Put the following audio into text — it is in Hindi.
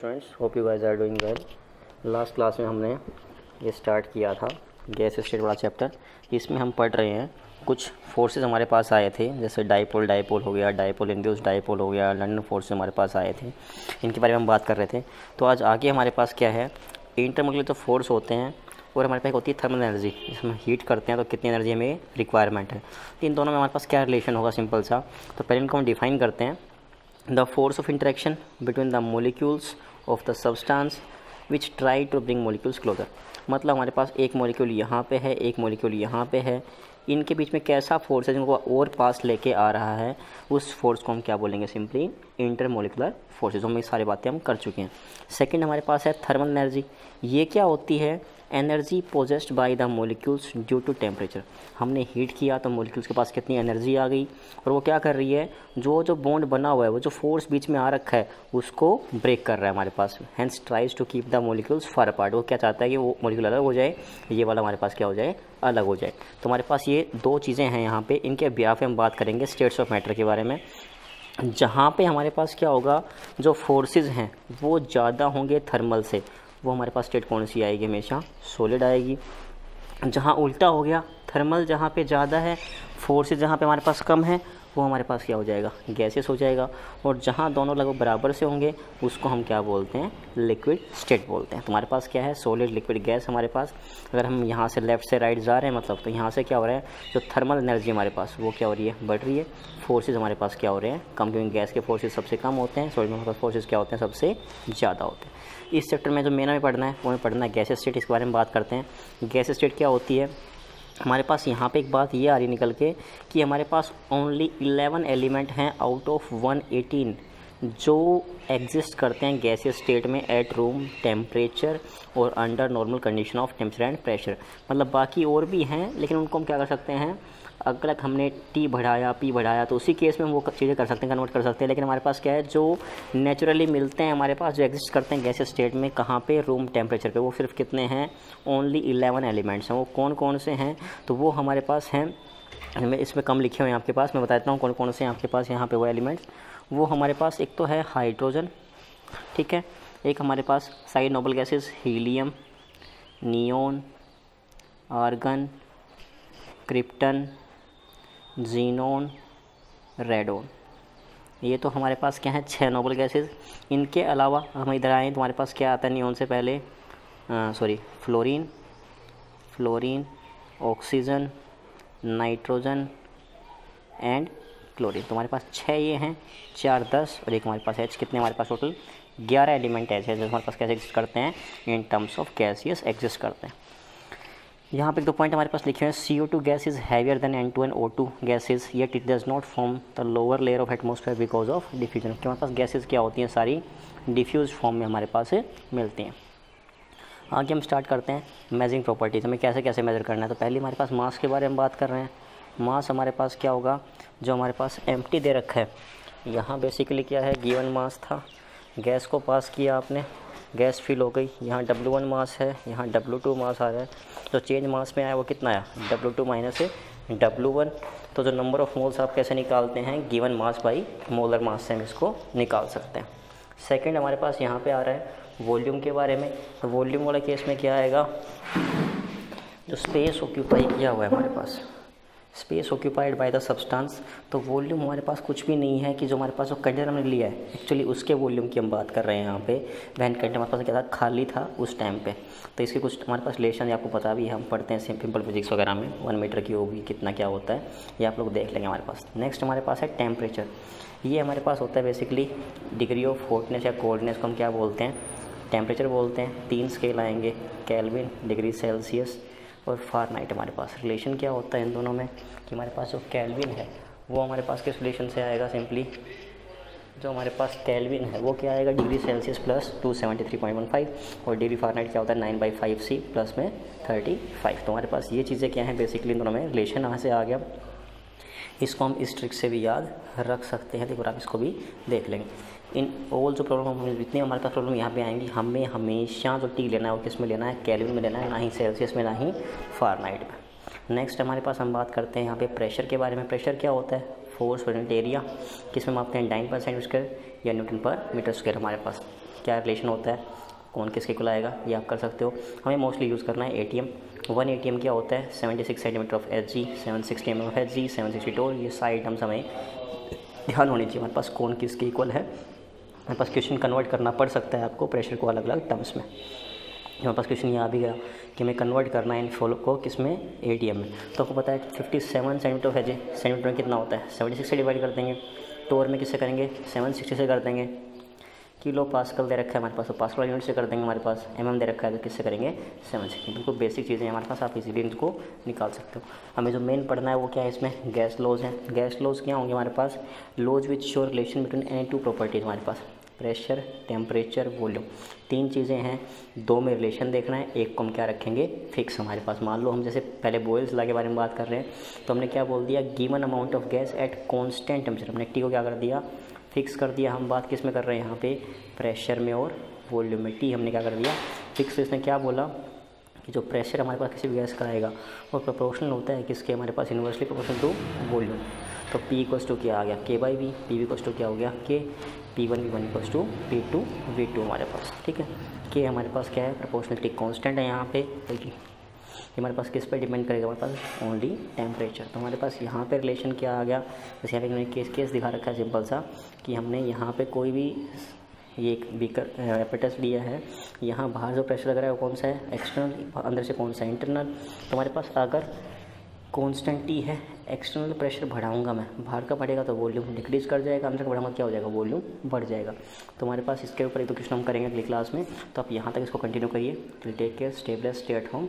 Students, hope you guys are doing well. Last class में हमने ये स्टार्ट किया था गैस स्टेट वाला चैप्टर। इसमें हम पढ़ रहे हैं कुछ फोर्सेस हमारे पास आए थे, जैसे डाइपोल हो गया, डाइपोल इंड्यूस डाइपोल हो गया, लंडन फोर्स हमारे पास आए थे, इनके बारे में हम बात कर रहे थे। तो आज आगे हमारे पास क्या है, इंटरमोलिकुलर जो फोर्स होते हैं और हमारे पास होती है थर्मल एनर्जी, जिसमें हीट करते हैं तो कितनी एनर्जी हमें रिक्वायरमेंट है। तो इन दोनों में हमारे पास क्या रिलेशन होगा, सिंपल सा। तो पहले इनको हम डिफाइन करते हैं। The force of interaction between the molecules of the substance which try to bring molecules closer। मतलब हमारे पास एक मॉलिक्यूल यहाँ पे है, एक मॉलिक्यूल यहाँ पे है, इनके बीच में कैसा फोर्स है जिनको और पास लेके आ रहा है, उस फोर्स को हम क्या बोलेंगे, सिंपली इंटरमोलिकुलर फोर्सेज। हम ये सारी बातें हम कर चुके हैं। सेकंड हमारे पास है थर्मल एनर्जी। ये क्या होती है, energy possessed by the molecules due to temperature. हमने हीट किया तो मोलिक्यूल्स के पास कितनी एनर्जी आ गई, और वो क्या कर रही है, जो बॉन्ड बना हुआ है, वो जो फोर्स बीच में आ रखा है, उसको ब्रेक कर रहा है हमारे पास। Hence tries to keep the molecules far apart. वो क्या चाहता है कि वो मोलिक्यूल अलग हो जाए, ये वाला हमारे पास क्या हो जाए, अलग हो जाए। तो हमारे पास ये दो चीज़ें हैं यहाँ पे। इनके ब्याह पे हम बात करेंगे स्टेट्स ऑफ मैटर के बारे में, जहाँ पे हमारे पास क्या होगा, जो फोर्सेस हैं वो ज़्यादा होंगे थर्मल से, वो हमारे पास स्टेट कौन सी आएगी, हमेशा सॉलिड आएगी। जहाँ उल्टा हो गया, थर्मल जहाँ पे ज़्यादा है, फोर्सेस जहाँ पे हमारे पास कम है, वो हमारे पास क्या हो जाएगा, गैसेस हो जाएगा। और जहाँ दोनों लगभग बराबर से होंगे, उसको हम क्या बोलते हैं, लिक्विड स्टेट बोलते हैं। तो हमारे पास क्या है, सॉलिड, लिक्विड, गैस हमारे पास। अगर हम यहाँ से लेफ़्ट से राइट जा रहे हैं मतलब, तो यहाँ से क्या हो रहा है, जो थर्मल एनर्जी हमारे पास वो क्या हो रही है, बढ़ रही है। फोर्सेज हमारे पास क्या हो रहे हैं, कम, क्योंकि गैस के फोर्सेज सबसे कम होते हैं, सॉलिड में हमारे पास फोर्सेज क्या होते हैं, सबसे ज़्यादा होते हैं। इस चैप्टर में जो मेन हमें पढ़ना है, वो हमें पढ़ना है गैस स्टेट। इसके बारे में बात करते हैं। गैस स्टेट क्या होती है, हमारे पास यहाँ पे एक बात ये आ रही निकल के कि हमारे पास ओनली 11 एलिमेंट हैं आउट ऑफ 118 जो एग्जिस्ट करते हैं गैसियस स्टेट में एट रूम टेम्परेचर और under normal condition of temperature and pressure. मतलब बाकी और भी हैं, लेकिन उनको हम क्या कर सकते हैं, अगर हमने टी बढ़ाया, पी बढ़ाया, तो उसी केस में हम वो चीज़ें कर सकते हैं, कन्वर्ट कर सकते हैं। लेकिन हमारे पास क्या है, जो नेचुरली मिलते हैं हमारे पास, जो एग्जिस्ट करते हैं गैसियस स्टेट में, कहाँ पे, रूम टेम्परेचर पे, वो सिर्फ कितने हैं, ओनली 11 एलिमेंट्स हैं। वो कौन कौन से हैं, तो वो हमारे पास हैं, मैं इसमें कम लिखे हुए हैं आपके पास, मैं बता देता हूँ कौन कौन से हैं आपके पास यहाँ पे वो एलिमेंट्स। वो हमारे पास एक तो है हाइड्रोजन, ठीक है, एक हमारे पास side noble gases helium, neon, argon, krypton, xenon, radon. ये तो हमारे पास क्या है, 6 नोबल गैसेस। इनके अलावा हम इधर आएँ तो हमारे पास क्या आता है, नियोन से पहले fluorine, oxygen, nitrogen and chlorine. तो हमारे पास 6 ये हैं, 4 10 और एक हमारे पास H। कितने हमारे पास टोटल, 11 एलिमेंट ऐसे हैं जो हमारे पास कैसे एग्जिस्ट करते हैं, in terms of gaseous exist करते हैं। यहाँ पे 2 पॉइंट हमारे पास लिखे हैं। CO2 gas is heavier than N2 and O2 gases, yet it does not form the lower layer of atmosphere because of diffusion. कि हमारे पास गैसेज क्या होती हैं, सारी डिफ्यूज फॉर्म में हमारे पास मिलती हैं। आगे हम स्टार्ट करते हैं मेजरिंग प्रॉपर्टीज़, हमें कैसे कैसे मेजर करना है। तो पहले हमारे पास मास के बारे में बात कर रहे हैं। मास हमारे पास क्या होगा, जो हमारे पास एम्प्टी दे रखा है, यहाँ बेसिकली क्या है, गिवन मास था, गैस को पास किया आपने, गैस फिल हो गई, यहाँ W1 मास है, यहाँ W2 मास आ रहा है। तो चेंज मास में आया वो कितना आया, W2 माइनस W1। तो जो नंबर ऑफ मोल्स आप कैसे निकालते हैं, given mass by molar mass से हम इसको निकाल सकते हैं। सेकंड हमारे पास यहाँ पे आ रहा है वॉल्यूम के बारे में। तो वॉल्यूम वाला केस में क्या आएगा, जो स्पेस ऑक्यूपाई किया हुआ है हमारे पास, space occupied by the substance. तो वॉल्यूम हमारे पास कुछ भी नहीं है कि जो हमारे पास जो कंटेनर हमने लिया है, एक्चुअली उसके वॉल्यूम की हम बात कर रहे हैं यहाँ पे। वैन कंटेनर हमारे पास क्या था, खाली था उस टाइम पे। तो इसके कुछ हमारे पास रिलेशन आपको पता भी है, हम पढ़ते हैं सिंपल फिजिक्स वगैरह में, 1 मीटर क्यूब कितना क्या होता है, ये आप लोग देख लेंगे हमारे पास। नेक्स्ट हमारे पास है टेम्परेचर। ये हमारे पास होता है बेसिकली डिग्री ऑफ हॉटनेस या कोल्डनेस को हम क्या बोलते हैं, टेम्परेचर बोलते हैं। 3 स्केल आएंगे, केल्विन, डिग्री सेल्सियस और फ़ारेनहाइट। हमारे पास रिलेशन क्या होता है इन दोनों में, कि हमारे पास जो केल्विन है वो हमारे पास किस रिलेशन से आएगा, सिंपली जो हमारे पास केल्विन है वो क्या आएगा, डिग्री सेल्सियस प्लस 273.15, और डिग्री फ़ारेनहाइट क्या होता है, 9/5C प्लस में 35। तो हमारे पास ये चीज़ें क्या हैं, बेसिकली इन दोनों में रिलेशन यहाँ से आ गया। इसको हम इस ट्रिक से भी याद रख सकते हैं, तो आप इसको भी देख लेंगे। इन ऑल जो प्रॉब्लम जितनी हमारे पास प्रॉब्लम यहाँ पे आएंगी, हमें हमेशा जो टी लेना है वो किस में लेना है, केल्विन में लेना है, ना ही सेल्सियस में, ना ही फ़ारेनहाइट में। नेक्स्ट हमारे पास हम बात करते हैं यहाँ पे प्रेशर के बारे में। प्रेशर क्या होता है, फोर्स पर यूनिट एरिया, किस में मापते हैं, डाइन पर सेंटीमीटर स्क्वायर या न्यूटन पर मीटर स्क्वायर हमारे पास। क्या रिलेशन होता है, कौन किसके इक्वल आएगा, ये आप कर सकते हो। हमें मोस्टली यूज़ करना है ATM। 1 ATM क्या होता है, 76 centimetre of HG, 760 mm of HG, 762, ये सारी टर्म्स हमें ध्यान होनी चाहिए। हमारे पास कौन किसके इक्वल है, हमारे पास क्वेश्चन कन्वर्ट करना पड़ सकता है आपको प्रेशर को अलग अलग टर्म्स में। हमारे पास क्वेश्चन ये आ भी गया कि हमें कन्वर्ट करना है इन फॉलो को किस में, ATM में। तो आपको पता है 57 सेंटीमीटर ऑफ HG सेंटीमीटर में कितना होता है, 76 से डिवाइड कर देंगे। टोर में किससे करेंगे, 760 से कर देंगे। किलो पास्कल दे रखा है हमारे पास, तो पास्कल यूनिट से कर देंगे। हमारे पास mm दे रखा है, तो किससे करेंगे, 760। बिल्कुल बेसिक चीज़ें हमारे पास, आप इजीली इनको निकाल सकते हो। हमें जो मेन पढ़ना है वो क्या है, इसमें गैस लॉज हैं। गैस लॉज क्या होंगे हमारे पास, laws which show relation between any two properties. हमारे पास प्रेशर, टेम्परेचर, वॉल्यूम, 3 चीज़ें हैं। 2 में रिलेशन देखना है, एक को हम क्या रखेंगे, फिक्स। हमारे पास मान लो हम जैसे पहले बॉयल्स लॉ के बारे में बात कर रहे हैं, तो हमने क्या बोल दिया, given amount of gas at constant temperature. हमने टी को क्या कर दिया, फिक्स कर दिया। हम बात किस में कर रहे हैं यहाँ पे, प्रेशर में और वॉल्यूम में। टी हमने क्या कर दिया, फिक्स। इसने क्या बोला कि जो प्रेशर हमारे पास किसी भी गैस का आएगा वो प्रोपोर्शनल होता है किसके, हमारे पास इन्वर्सली प्रोपोर्शनल टू वॉल्यूम। तो P इक्वल्स टू क्या आ गया, K/V। P इक्वल्स टू क्या हो गया, K। P1 V1 equals to P2 V2 हमारे पास, ठीक है। K हमारे पास क्या है, प्रोपोर्शनलिटी कांस्टेंट है यहाँ पे, देखिए ये हमारे पास किस पर डिपेंड करेगा, हमारे पास ओनली टेम्परेचर। तो हमारे पास यहाँ पे रिलेशन क्या आ गया, जैसे यहाँ पे केस दिखा रखा है सिंपल सा, कि हमने यहाँ पे कोई भी ये एक बीकर एपेटस लिया है, यहाँ बाहर जो प्रेशर लग रहा है वो कौन सा है, एक्सटर्नल, अंदर से कौन सा है, इंटरनल। तो हमारे पास अगर कांस्टेंट T है, एक्सटर्नल प्रेशर बढ़ाऊंगा मैं, बाहर का बढ़ेगा तो वॉल्यूम डिक्रीज कर जाएगा, अंदर का बढ़ाऊंगा क्या हो जाएगा, वॉल्यूम बढ़ जाएगा। तो हमारे पास इसके ऊपर एक दो क्वेश्चन हम करेंगे अगली क्लास में, तो आप यहाँ तक इसको कंटिन्यू करिए। Till take care, stay blessed, stay at home.